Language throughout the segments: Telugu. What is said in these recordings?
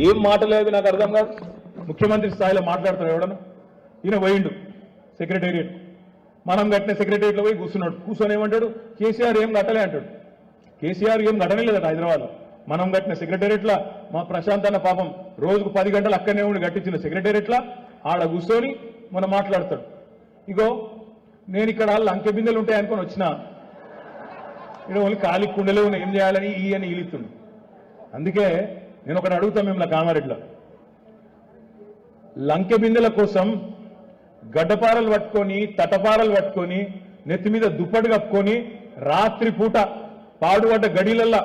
ఏం మాటలేవి నాకు అర్థం కాదు. ముఖ్యమంత్రి స్థాయిలో మాట్లాడతాడు ఎవడన్నా. ఈయన పోయిండు సెక్రటేరియట్, మనం కట్టిన సెక్రటేరియట్లో పోయి కూర్చున్నాడు. కూర్చొని ఏమంటాడు, కేసీఆర్ ఏం కట్టలే అంటాడు. కేసీఆర్ ఏం కట్టనే లేదట హైదరాబాద్లో. మనం కట్టిన సెక్రటేరియట్లా మా ప్రశాంత్ అన్న పాపం రోజుకు 10 గంటలు అక్కడనే ఉండి కట్టించిన సెక్రటేరియట్లా ఆడ కూర్చొని మనం మాట్లాడతాడు. ఇగో నేను ఇక్కడ లంకె బిందెలు ఉంటాయి అనుకొని వచ్చిన, ఇక్కడ ఓన్లీ ఖాళీ కుండలే ఉన్నాయి, ఏం చేయాలని ఈ అని ఈలుతుండు. అందుకే నేను ఒకటి అడుగుతాను మిమ్మల్ని కామారెడ్డిలో, లంకె బిందెల కోసం గడ్డపారలు పట్టుకొని తటపారలు పట్టుకొని నెత్తి మీద దుప్పటి కప్పుకొని రాత్రి పూట పాడుపడ్డ గడిలల్లా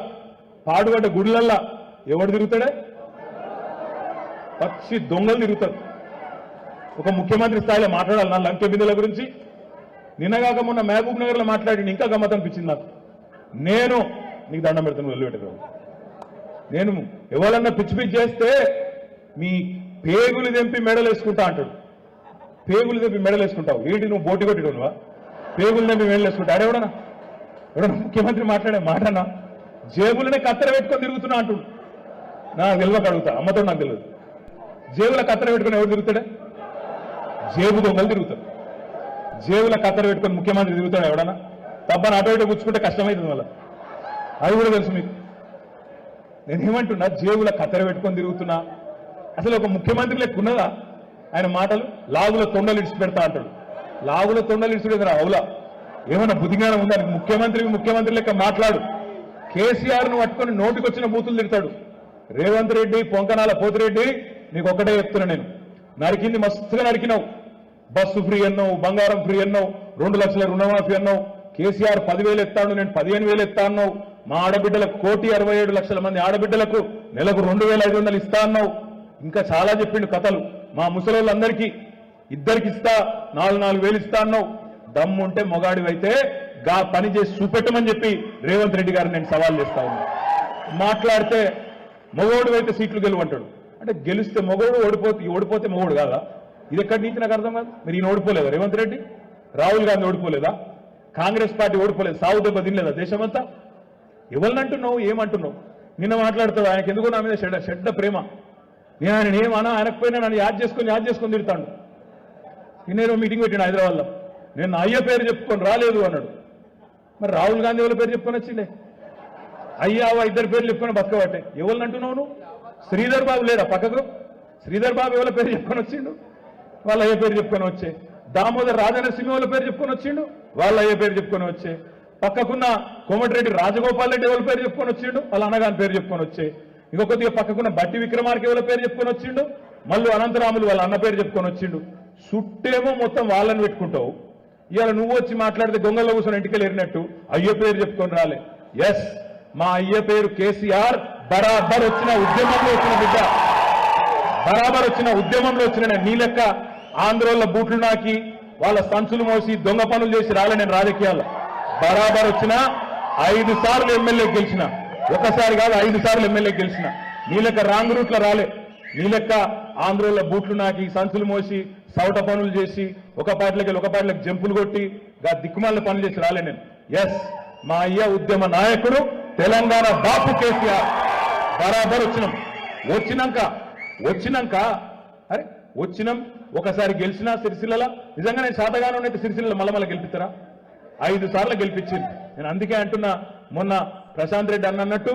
పాడుపడ్డ గుడిలల్లా ఎవడు తిరుగుతాడే? పక్షి దొంగలు తిరుగుతారు. ఒక ముఖ్యమంత్రి స్థాయిలో మాట్లాడాలి నా లంకె బిందెల గురించి. నిన్నగాక మొన్న మహబూబ్ నగర్ లో మాట్లాడి ఇంకా గమ్మత్ అనిపించింది నాకు. నేను నీకు దండం పెడతాను వెళ్ళిపెట్టారు. నేను ఎవరన్నా పిచ్చి పిచ్చి చేస్తే మీ పేగులు తెంపి మెడలు వేసుకుంటా అంటాడు. పేగులు తెంపి మెడలు వేసుకుంటావు ఏంటి? నువ్వు బోటి కొట్టిడువా? పేగులు తెంపి మెడలు వేసుకుంటా ఎవడన్నా ముఖ్యమంత్రి మాట్లాడే మాటనా? జేబులనే కత్తెర పెట్టుకొని తిరుగుతున్నా అంటుడు. నాకు తెలియక అడుగుతా, అమ్మతో నాకు తెలియదు. జేబుల కత్తెర పెట్టుకుని ఎవరు తిరుగుతాడే? జేబు దొంగలు తిరుగుతారు. జేబుల కత్తెర పెట్టుకొని ముఖ్యమంత్రి తిరుగుతాడు ఎవడన్నా? తప్పని అటు ఇటు పుచ్చుకుంటే కష్టమవుతుంది మళ్ళీ, అది కూడా తెలుసు మీకు. నేనేమంటున్నా, జేబుల కత్తెర పెట్టుకొని తిరుగుతున్నా. అసలు ఒక ముఖ్యమంత్రి లెక్క ఉన్నదా ఆయన మాటలు? లాగుల తొండలు ఇడిచి పెడతా అంటాడు. లాగుల తొండలు ఇడిచి పెడతారు అవులా? ఏమన్నా బుద్ధిజ్ఞానం ఉందా? ముఖ్యమంత్రి లెక్క మాట్లాడు. కేసీఆర్ ను పట్టుకొని నోటికొచ్చిన బూతులు తిడతాడు. రేవంత్ రెడ్డి, పొంకనాల పోతిరెడ్డి, నీకు ఒక్కటే చెప్తున్నా నేను, నరికింది మస్తుగా నరికినావు. బస్సు ఫ్రీ అన్నావు, బంగారం ఫ్రీ అన్నావు, 2 లక్షల రుణమాఫీ అన్నావు. కేసీఆర్ 10,000 ఎత్తాడు, నేను 15,000 ఎత్తా అన్నావు. మా ఆడబిడ్డలకు 1,67,00,000 మంది ఆడబిడ్డలకు నెలకు 2,500 ఇస్తా అన్నావు. ఇంకా చాలా చెప్పిండు కథలు. మా ముసలోళ్ళందరికీ ఇద్దరికి ఇస్తా, 4,000 ఇస్తా అన్నావు. దమ్ముంటే మొగాడివైతే గా పని చేసి చూపెట్టమని చెప్పి రేవంత్ రెడ్డి గారిని నేను సవాల్ చేస్తా ఉన్నా. మాట్లాడితే మొగోడు అయితే సీట్లు గెలువంటాడు. అంటే గెలిస్తే మొగోడు, ఓడిపోతే మొగోడు కాదా? ఇది ఎక్కడి నుంచి నాకు అర్థం కాదు. మీరు ఈయన ఓడిపోలేదా? రేవంత్ రెడ్డి, రాహుల్ గాంధీ ఓడిపోలేదా? కాంగ్రెస్ పార్టీ ఓడిపోలేదు? సాగు దెబ్బ తినలేదా దేశమంతా? ఎవరిని అంటున్నావు, ఏమంటున్నావు? నిన్న మాట్లాడుతావు ఆయనకి ఎందుకో నా మీద చెడ్డ ప్రేమ. నేను ఆయన ఏమన్నా ఆయనకపోయినా నన్ను యాద్ చేసుకొని తిడతాడు. నిన్నేదో మీటింగ్ పెట్టాడు హైదరాబాద్లో, నేను నా అయ్య పేరు చెప్పుకొని రాలేదు అన్నాడు. మరి రాహుల్ గాంధీ ఎవరి పేరు చెప్పుకొని వచ్చిండే? అయ్యావా ఇద్దరు పేర్లు చెప్పుకొని బతకబట్టే. ఎవరిని అంటున్నావు నువ్వు? శ్రీధర్ బాబు లేడా పక్కకు? శ్రీధర్ బాబు ఎవరి పేరు చెప్పుకొని వచ్చిండు? వాళ్ళ అయ్య పేరు చెప్పుకొని వచ్చే. దామోదర్ రాజనరసింహ వాళ్ళ పేరు చెప్పుకొని వచ్చిండు, వాళ్ళ అయ్య పేరు చెప్పుకొని వచ్చే. పక్కకున్న కోమటిరెడ్డి రాజగోపాల్ రెడ్డి ఎవరి పేరు చెప్పుకొని వచ్చిండు, వాళ్ళ అన్నగాని పేరు చెప్పుకొని వచ్చే. ఇంకొకటిగా పక్కకున్న బట్టి విక్రమార్క ఎవరి పేరు చెప్పుకొని వచ్చిండు, మళ్ళీ అనంతరాములు వాళ్ళ అన్న పేరు చెప్పుకొని వచ్చిండు. చుట్టేమో మొత్తం వాళ్ళని పెట్టుకుంటావు. ఇవాళ నువ్వు వచ్చి మాట్లాడితే దొంగల్లో కూర్చొని ఇంటికి ఎరినట్టు అయ్య పేరు చెప్పుకొని రాలే. ఎస్, మా అయ్య పేరు కేసీఆర్. బరాబర్ వచ్చిన ఉద్యమంలో వచ్చిన బిడ్డ, బరాబర్ వచ్చిన ఉద్యమంలో వచ్చిన నీ లెక్క ఆంధ్రోళ్ళ బూట్లు నాకి వాళ్ళ సంచులు మోసి దొంగ పనులు చేసి రాలే నేను రాజకీయాల్లో. బరాబర్ వచ్చిన 5 సార్లు ఎమ్మెల్యే గెలిచిన, ఒకసారి కాదు 5 సార్లు ఎమ్మెల్యే గెలిచిన. నీ లెక్క రాంగ్ రూట్లో రాలే. నీ లెక్క ఆంధ్రోళ్ళ బూట్లు నాకి సంచులు మోసి సౌట పనులు చేసి ఒక పార్టీలకు జంపులు కొట్టి దిక్కుమాల పనులు చేసి రాలే నేను. ఎస్, మా అయ్య ఉద్యమ నాయకుడు, తెలంగాణ బాపు కేసీఆర్. బరాబర్ వచ్చినాక అరే వచ్చినాం, ఒకసారి గెలిచినా సిరిసిల్ల. నిజంగా నేను శాతగానం అయితే సిరిసిల్ల మళ్ళీ గెలిపిస్తారా? 5 సార్లు గెలిపించింది నేను. అందుకే అంటున్నా, మొన్న ప్రశాంత్ రెడ్డి అన్నట్టు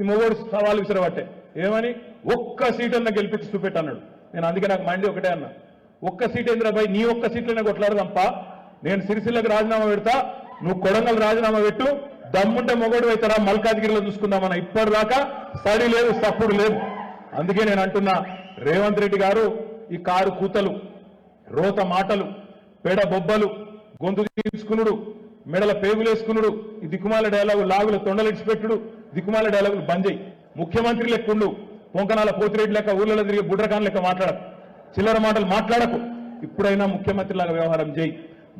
ఈ మొగోడు సవాలు విసిరబట్టే ఏమని, ఒక్క సీట్ అన్న గెలిపించి చూపెట్టన్నాడు. నేను అందుకే నాకు మైండ్ ఒకటే అన్నా, ఒక్క సీట్ ఏంద్రాబాయ్, నీ ఒక్క సీట్లోనే కొట్లాడదంపా. నేను సిరిసిల్లకు రాజీనామా పెడతా, నువ్వు కొడంగల్ రాజీనామా పెట్టు, దమ్ముంటే మొగోడు అవుతారా మల్కాజ్గిరిలో చూసుకుందామన్నా. ఇప్పటిదాకా స్టడీ లేదు, సప్పుడు లేదు. అందుకే నేను అంటున్నా, రేవంత్ రెడ్డి గారు ఈ కారు కూతలు, రోత మాటలు, పెడ బొబ్బలు, గొంతు తీసుకునుడు, మెడల పేగులేసుకునుడు, ఈ దిక్కుమాల డైలాగు, లాగుల తొండలు ఇడిచిపెట్టుడు, దిక్కుమాల డైలాగులు బంద్ చేయి. ముఖ్యమంత్రి లెక్కుండు, పొంకనాల పోతిరెడ్డి లెక్క ఊళ్ళలో తిరిగి బుడ్రకాన్ లెక్క మాట్లాడకు, చిల్లర మాటలు మాట్లాడకు. ఇప్పుడైనా ముఖ్యమంత్రిలాగా వ్యవహారం చేయి.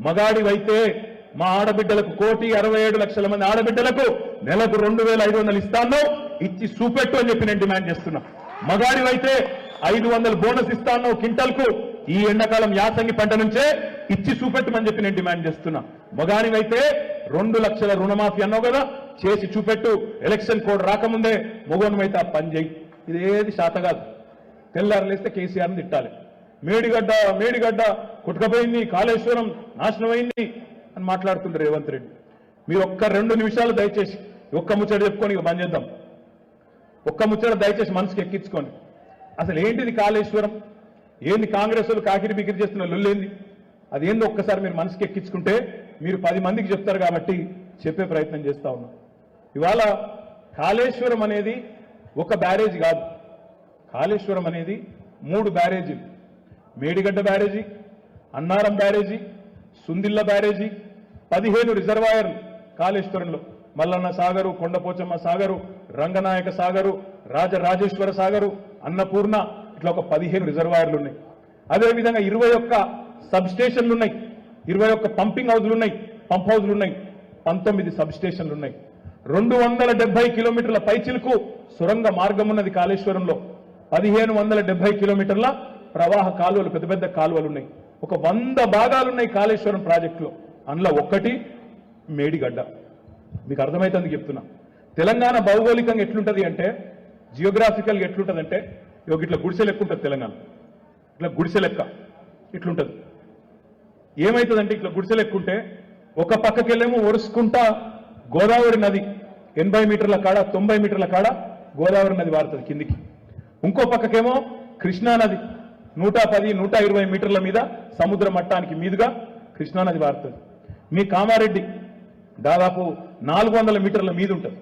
మగాడివైతే మా ఆడబిడ్డలకు 1,67,00,000 మంది ఆడబిడ్డలకు నెలకు 2,500 ఇస్తాను, ఇచ్చి చూపెట్టు అని చెప్పి నేను డిమాండ్ చేస్తున్నా. మగాడివైతే 500 బోనస్ ఇస్తాను క్వింటల్కు, ఈ ఎండాకాలం యాసంగి పంట నుంచే ఇచ్చి చూపెట్టమని చెప్పి నేను డిమాండ్ చేస్తున్నా. మగాడివైతే 2 లక్షల రుణమాఫీ అన్నావు కదా, చేసి చూపెట్టు. ఎలక్షన్ కోడ్ రాకముందే మొగోనివైతే ఆ పని చేయి. ఇదేది శాత కాదు. తెల్లారలేస్తే కేసీఆర్ని తిట్టాలి. మేడిగడ్డ కొట్టుకపోయింది, కాళేశ్వరం నాశనమైంది అని మాట్లాడుతుంటారు రేవంత్ రెడ్డి. మీరు ఒక్క 2 నిమిషాలు దయచేసి ఒక్క ముచ్చట చెప్పుకొని ఇక బంద్ చేద్దాం. ఒక్క ముచ్చట దయచేసి మనసుకి ఎక్కించుకోండి. అసలు ఏంటిది కాళేశ్వరం? ఏంది కాంగ్రెస్ వాళ్ళు కాకిరి బికిరి చేస్తున్న లొల్లేంది? అదేందో ఒక్కసారి మీరు మనసుకి ఎక్కించుకుంటే మీరు 10 మందికి చెప్తారు కాబట్టి చెప్పే ప్రయత్నం చేస్తా ఉన్నాం. ఇవాళ కాళేశ్వరం అనేది ఒక బ్యారేజ్ కాదు. కాళేశ్వరం అనేది 3 బ్యారేజీలు. మేడిగడ్డ బ్యారేజీ, అన్నారం బ్యారేజీ, సుందిల్ల బ్యారేజీ, 15 రిజర్వాయర్లు కాళేశ్వరంలో. మల్లన్న సాగరు, కొండపోచమ్మ సాగరు, రంగనాయక సాగరు, రాజరాజేశ్వర సాగరు, అన్నపూర్ణ, ఇట్లా ఒక 15 రిజర్వాయర్లు ఉన్నాయి. అదేవిధంగా 21 సబ్ స్టేషన్లు ఉన్నాయి, 21 పంపింగ్ హౌజులు ఉన్నాయి, పంప్ హౌజులు ఉన్నాయి, 19 సబ్ స్టేషన్లు ఉన్నాయి. 270 కిలోమీటర్ల పైచిలకు సొరంగ మార్గం ఉన్నది కాళేశ్వరంలో. 1570 కిలోమీటర్ల ప్రవాహ కాలువలు, పెద్ద పెద్ద కాలువలు ఉన్నాయి. ఒక 100 భాగాలున్నాయి కాళేశ్వరం ప్రాజెక్టులో. అందులో ఒక్కటి మేడిగడ్డ. మీకు అర్థమైతుంది చెప్తున్నా. తెలంగాణ భౌగోళికంగా ఎట్లుంటది అంటే, జియోగ్రాఫికల్గా ఎట్లుంటది అంటే, ఇట్లా గుడిసె లెక్క ఉంటుంది తెలంగాణ. ఇట్లా గుడిసె లెక్క ఇట్లుంటది. ఏమైతుందంటే ఇట్లా గుడిసె లెక్క ఉంటే ఒక పక్కకెళ్ళేమో ఒరుసుకుంటా గోదావరి నది 80 మీటర్ల కాడ 90 మీటర్ల కాడ గోదావరి నది వారుతుంది కిందికి. ఇంకో పక్కకేమో కృష్ణానది 110, 120 మీటర్ల మీద సముద్ర మట్టానికి మీదుగా కృష్ణానది వారుతుంది. మీ కామారెడ్డి దాదాపు 400 మీటర్ల మీద ఉంటుంది.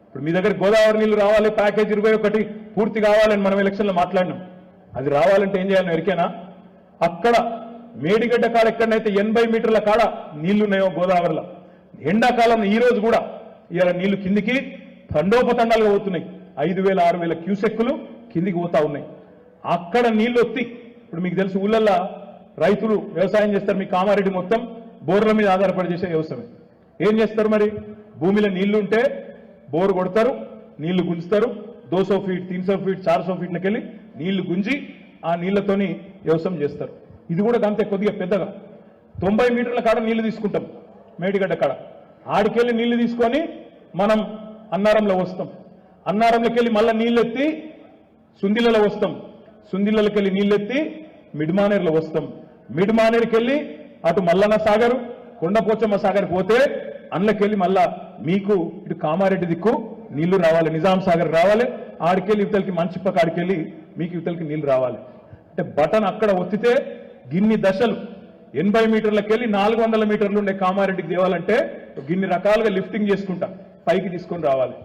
ఇప్పుడు మీ దగ్గర గోదావరి నీళ్లు రావాలి, ప్యాకేజ్ 21 పూర్తి కావాలని మనం ఎలక్షన్లో మాట్లాడినాం. అది రావాలంటే ఏం చేయాలని ఎరికేనా? అక్కడ మేడిగడ్డ కాడ ఎక్కడనైతే 80 మీటర్ల కాడ నీళ్లున్నాయో గోదావరిలో, ఎండాకాలం ఈ రోజు కూడా ఇవాళ నీళ్లు కిందికి తండోపతండాలుగా పోతున్నాయి. 5,000, 6,000 క్యూసెక్కులు కిందికి పోతా ఉన్నాయి. అక్కడ నీళ్లు వస్తాయి. ఇప్పుడు మీకు తెలుసు ఊళ్ళల్లో రైతులు వ్యవసాయం చేస్తారు. మీ కామారెడ్డి మొత్తం బోర్ల మీద ఆధారపడి చేసే వ్యవసాయం. ఏం చేస్తారు మరి? భూమిలో నీళ్లు ఉంటే బోరు కొడతారు, నీళ్లు గుంజుతారు. 200 ఫీట్, 300 ఫీట్, 400 ఫీట్లకి వెళ్ళి నీళ్లు గుంజి ఆ నీళ్లతోని వ్యవసాయం చేస్తారు. ఇది కూడా అంతే కొద్దిగా పెద్దగా 90 మీటర్ల కాడ నీళ్లు తీసుకుంటాం మేడిగడ్డ కాడ. ఆడికెళ్ళి నీళ్లు తీసుకొని మనం అన్నారంలో వస్తాం. అన్నారంలోకి వెళ్ళి మళ్ళీ నీళ్ళెత్తి సుందిల్లలో వస్తాం. సుందిల్లకి వెళ్ళి నీళ్ళెత్తి మిడ్మానేరులో వస్తాం. మిడ్మానేరుకి వెళ్ళి అటు మల్లన్న సాగరు, కొండపోచమ్మ సాగర్ పోతే అందులోకెళ్ళి మళ్ళా మీకు ఇటు కామారెడ్డి దిక్కు నీళ్లు రావాలి, నిజాం సాగర్ రావాలి. ఆడికెళ్ళి ఇవతలకి మంచిప్పక ఆడికెళ్ళి మీకు ఇవతలకి నీళ్లు రావాలి. అంటే బటన్ అక్కడ ఒత్తితే గిన్ని దశలు 80 మీటర్లకి వెళ్ళి 400 మీటర్లు ఉండే కామారెడ్డికి తేవాలంటే గిన్ని రకాలుగా లిఫ్టింగ్ చేసుకుంటా పైకి తీసుకొని రావాలి.